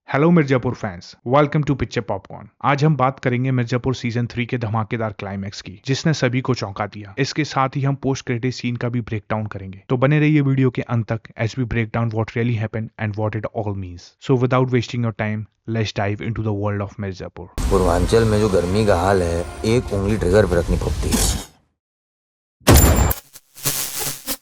Hello Mirzapur fans, welcome to picture popcorn. आज हम बात करेंगे मिर्जापुर सीजन 3 के धमाकेदार क्लाइमैक्स की, जिसने सभी को चौंका दिया। इसके साथ ही हम पोस्ट क्रेडिट सीन का भी ब्रेक डाउन करेंगे, तो बने रहिए वीडियो के अंत तक as we break down what really happened and what it all means. So without wasting your time, let's dive into the world of Mirzapur. Purvanchal में जो गर्मी का हाल है, एक उंगली ट्रिगर पे रखनी पड़ती है।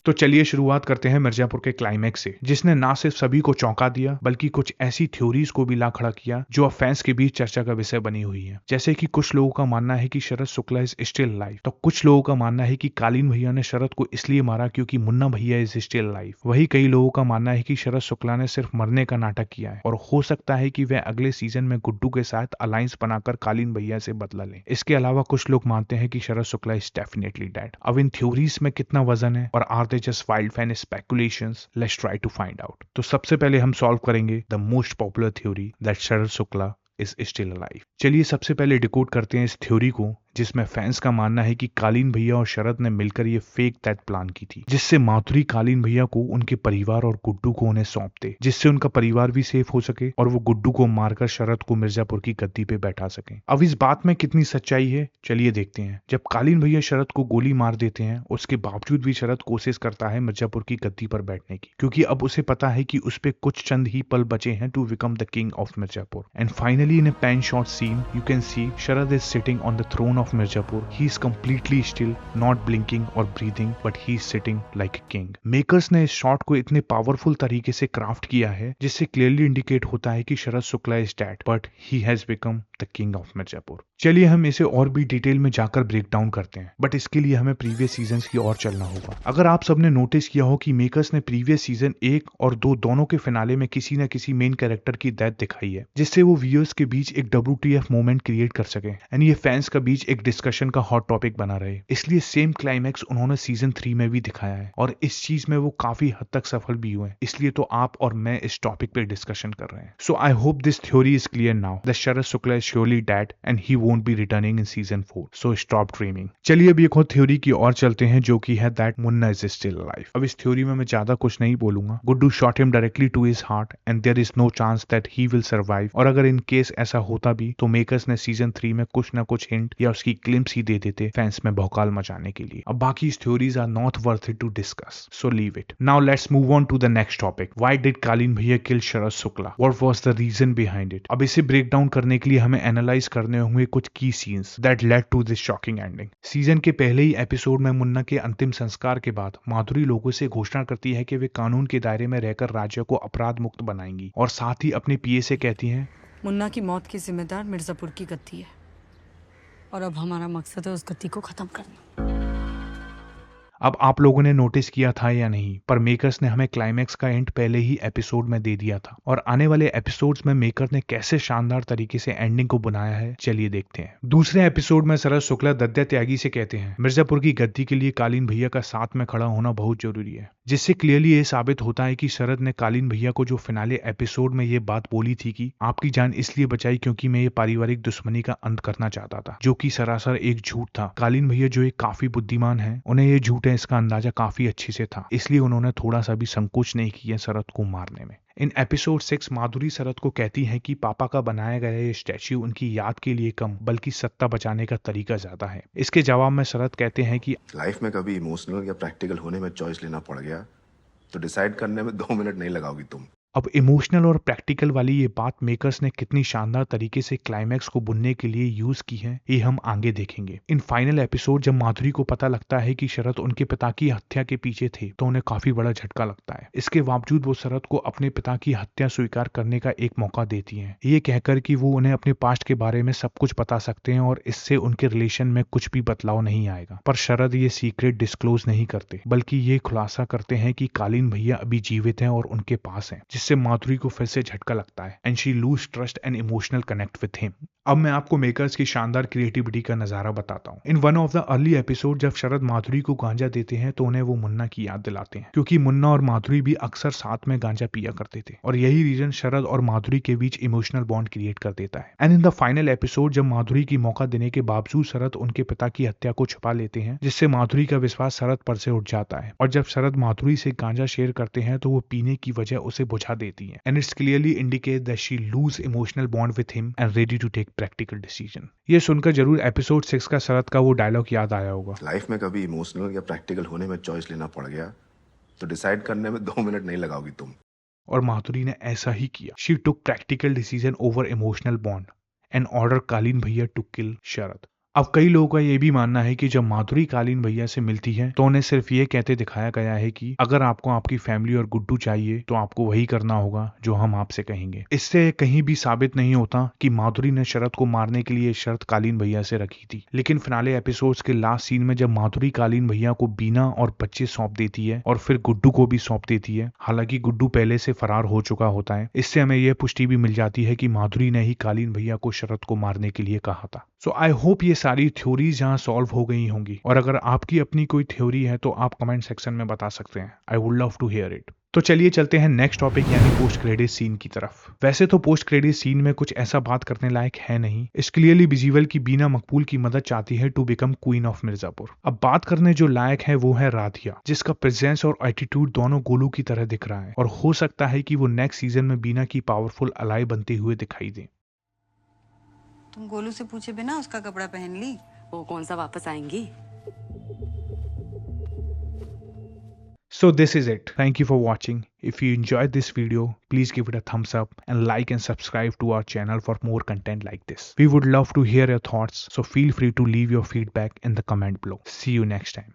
तो चलिए शुरुआत करते हैं मिर्जापुर के क्लाइमैक्स से, जिसने ना सिर्फ सभी को चौंका दिया बल्कि कुछ ऐसी थ्योरीज को भी ला खड़ा किया जो अब फैंस के बीच चर्चा का विषय बनी हुई है। जैसे कि कुछ लोगों का मानना है कि Sharad Shukla is still live, तो कुछ लोगों का मानना है कि कालीन भैया ने शरद को इसलिए मारा क्योंकि मुन्ना भैया इज स्टिल लाइव। वही कई लोगों का मानना है कि शरद शुक्ला ने सिर्फ मरने का नाटक किया है और हो सकता है कि वह अगले सीजन में गुड्डू के साथ अलायंस बनाकर कालीन भैया से बदला ले। इसके अलावा कुछ लोग मानते हैं कि Sharad Shukla is definitely dead. अब इन थ्योरीज में कितना वजन है और are they just wild fan speculations? Let's try to find out. तो सबसे पहले हम सॉल्व करेंगे the most popular theory that Sharad Shukla is still alive. चलिए सबसे पहले डिकोड करते हैं इस थ्योरी को, जिसमें फैंस का मानना है कि कालीन भैया और शरद ने मिलकर ये फेक डेथ प्लान की थी, जिससे माधुरी कालीन भैया को उनके परिवार और गुड्डू को उन्हें सौंप दे, जिससे उनका परिवार भी सेफ हो सके और वो गुड्डू को मारकर शरद को मिर्जापुर की गद्दी पे बैठा सके। अब इस बात में कितनी सच्चाई है, चलिए देखते हैं। जब कालीन भैया शरद को गोली मार देते हैं, उसके बावजूद भी शरद कोशिश करता है मिर्जापुर की गद्दी पर बैठने की, क्योंकि अब उसे पता है कि उस पे कुछ चंद ही पल बचे हैं to become the king of Mirzapur. And finally in a pan shot scene you can see Sharad is sitting on the throne of Mirzapur. He is completely still, not blinking or breathing, but he is sitting like a king. Makers ने इस shot को इतने powerful तरीके से craft किया है जिससे clearly indicate होता है कि Sharad Shukla is dead, but he has become the king of Mirzapur. चलिए हम इसे और भी डिटेल में जाकर ब्रेक डाउन करते हैं, बट इसके लिए हमें प्रीवियस सीजन्स की ओर चलना होगा। अगर आप सबने नोटिस किया हो कि मेकर्स ने प्रीवियस सीजन 1 और 2 दोनों के फिनाले में किसी न किसी मेन कैरेक्टर की डेथ दिखाई है, जिससे वो व्यूअर्स के बीच एक WTF मोमेंट क्रिएट कर सके एंड ये फैंस के बीच एक डिस्कशन का हॉट टॉपिक बना रहे। इसलिए सेम क्लाइमैक्स उन्होंने सीजन 3 में भी दिखाया है और इस चीज में वो काफी हद तक सफल भी हुए। इसलिए तो आप और मैं इस टॉपिक पे डिस्कशन कर रहे हैं। So I hope this theory is clear now that Sharad Shukla is surely dead and he won't be returning in season 4, so stop dreaming. चलिए अब एक और थ्योरी की ओर चलते हैं, जो कि है that Munna is still alive. अब इस थ्योरी में मैं ज्यादा कुछ नहीं बोलूंगा। Guddu shot him directly to his heart and there is no chance that he will survive, और अगर इन केस ऐसा होता भी तो मेकर्स ने सीजन 3 में कुछ ना कुछ हिंट या उसकी ग्लिम्प्स ही दे देते फैंस में भौकाल मचाने के लिए। अब बाकी theories are not worth it to discuss, so leave it. Now let's move on to the next topic. Why did Kaleen Bhaiya kill Sharad Shukla? What was the reason behind it? अब इसे ब्रेक डाउन करने के लिए हमें एनालाइज करने होंगे कुछ की scenes that led to this shocking ending. Season के पहले ही एपिसोड में मुन्ना के अंतिम संस्कार के बाद माधुरी लोगों से घोषणा करती है कि वे कानून के दायरे में रहकर राज्य को अपराध मुक्त बनाएंगी, और साथ ही अपने पीए से कहती हैं, मुन्ना की मौत की जिम्मेदार मिर्जापुर की गद्दी है और अब हमारा मकसद है उस गद्दी को खत्म करना। अब आप लोगों ने नोटिस किया था या नहीं, पर मेकर्स ने हमें क्लाइमैक्स का एंड पहले ही एपिसोड में दे दिया था, और आने वाले एपिसोड्स में मेकर ने कैसे शानदार तरीके से एंडिंग को बनाया है, चलिए देखते हैं। दूसरे एपिसोड में शरद शुक्ला दद्या त्यागी से कहते हैं मिर्जापुर की गद्दी के लिए कालीन भैया का साथ में खड़ा होना बहुत जरूरी है, जिससे क्लियरली ये साबित होता है कि शरद ने कालीन भैया को जो फिनाले एपिसोड में ये बात बोली थी कि आपकी जान इसलिए बचाई क्योंकि मैं ये पारिवारिक दुश्मनी का अंत करना चाहता था, जो कि सरासर एक झूठ था। कालीन भैया जो एक काफी बुद्धिमान है, उन्हें ये झूठ है इसका अंदाजा काफी अच्छे से था, इसलिए उन्होंने थोड़ा सा भी संकोच नहीं किया शरद को मारने में। इन एपिसोड 6 माधुरी शरद को कहती है कि पापा का बनाया गया ये स्टैच्यू उनकी याद के लिए कम बल्कि सत्ता बचाने का तरीका ज्यादा है। इसके जवाब में शरद कहते हैं कि लाइफ में कभी इमोशनल या प्रैक्टिकल होने में चॉइस लेना पड़ गया तो डिसाइड करने में 2 मिनट नहीं लगाओगी तुम। अब इमोशनल और प्रैक्टिकल वाली ये बात मेकर्स ने कितनी शानदार तरीके से क्लाइमैक्स को बुनने के लिए यूज की है, ये हम आगे देखेंगे। इन फाइनल एपिसोड जब माधुरी को पता लगता है कि शरद उनके पिता की हत्या के पीछे थे, तो उन्हें काफी बड़ा झटका लगता है। इसके बावजूद वो शरद को अपने पिता की हत्या स्वीकार करने का एक मौका देती है, ये कहकर कि वो उन्हें अपने पास्ट के बारे में सब कुछ बता सकते हैं और इससे उनके रिलेशन में कुछ भी बदलाव नहीं आएगा। पर शरद ये सीक्रेट डिस्क्लोज नहीं करते, बल्कि ये खुलासा करते हैं कि कालीन भैया अभी जीवित हैं और उनके पास हैं, जिससे माधुरी को फिर से झटका लगता है and she lose trust and emotional connect with him. अब मैं आपको मेकर्स की शानदार क्रिएटिविटी का नजारा बताता हूँ। In one of the early episode जब शरद माधुरी को गांजा देते हैं तो उन्हें वो मुन्ना की याद दिलाते हैं, क्योंकि मुन्ना और माधुरी भी अक्सर साथ में गांजा पिया करते थे, और यही रीजन शरद और माधुरी के बीच इमोशनल बॉन्ड क्रिएट कर देता है। And in the final episode जब माधुरी की मौका देने के बावजूद शरद उनके पिता की हत्या को छुपा लेते हैं, जिससे माधुरी का विश्वास शरद पर से उठ जाता है, और जब शरद माधुरी से गांजा शेयर करते हैं तो वो पीने की वजह उसे बुझा देती है and it's clearly indicate that she lose emotional bond with him and ready to take practical decision. ये सुनकर जरूर एपिसोड 6 का शरद का वो डायलॉग याद आया होगा। लाइफ में कभी इमोशनल या प्रैक्टिकल होने में चॉइस लेना पड़ गया तो डिसाइड करने में 2 मिनट नहीं लगाओगी तुम। और माधुरी ने ऐसा ही किया। She took practical decision over emotional bond and order कालीन भैया टू किल शरद। अब कई लोगों का ये भी मानना है कि जब माधुरी कालीन भैया से मिलती है तो उन्हें सिर्फ ये कहते दिखाया गया है कि अगर आपको आपकी फैमिली और गुड्डू चाहिए तो आपको वही करना होगा जो हम आपसे कहेंगे। इससे कहीं भी साबित नहीं होता कि माधुरी ने शरद को मारने के लिए शर्त कालीन भैया से रखी थी। लेकिन फिनाले एपिसोड्स के लास्ट सीन में जब माधुरी कालीन भैया को बीना और बच्चे सौंप देती है और फिर गुड्डू को भी सौंप देती है, हालांकि गुड्डू पहले से फरार हो चुका होता है, इससे हमें यह पुष्टि भी मिल जाती है कि माधुरी ने ही कालीन भैया को शरद को मारने के लिए कहा था। सो आई होप ये सारी थ्योरीज यहाँ सॉल्व हो गई होंगी और अगर आपकी अपनी कोई थ्योरी है तो आप कमेंट सेक्शन में बता सकते हैं। I would love to hear it. तो चलिए चलते हैं नेक्स्ट टॉपिक यानी पोस्ट क्रेडिट सीन की तरफ। वैसे तो पोस्ट क्रेडिट सीन में कुछ ऐसा बात करने लायक है नहीं। इट्स क्लियरली विजिबल की बीना मकबूल की मदद चाहती है to become queen of Mirzapur. अब बात करने जो लायक है वो है राधिया, जिसका प्रेजेंस और एटीट्यूड दोनों गोलू की तरह दिख रहा है और हो सकता है कि वो नेक्स्ट सीजन में बीना की पावरफुल अलाई बनते हुए दिखाई दे। तुम गोलू से पूछे बिना उसका कपड़ा पहन ली? वो कौन सा वापस आएंगी? So this is it. Thank you for watching. If you enjoyed this video, please give it a thumbs up and like and subscribe to our channel for more content like this. We would love to hear your thoughts, so feel free to leave your feedback in the comment below. See you next time.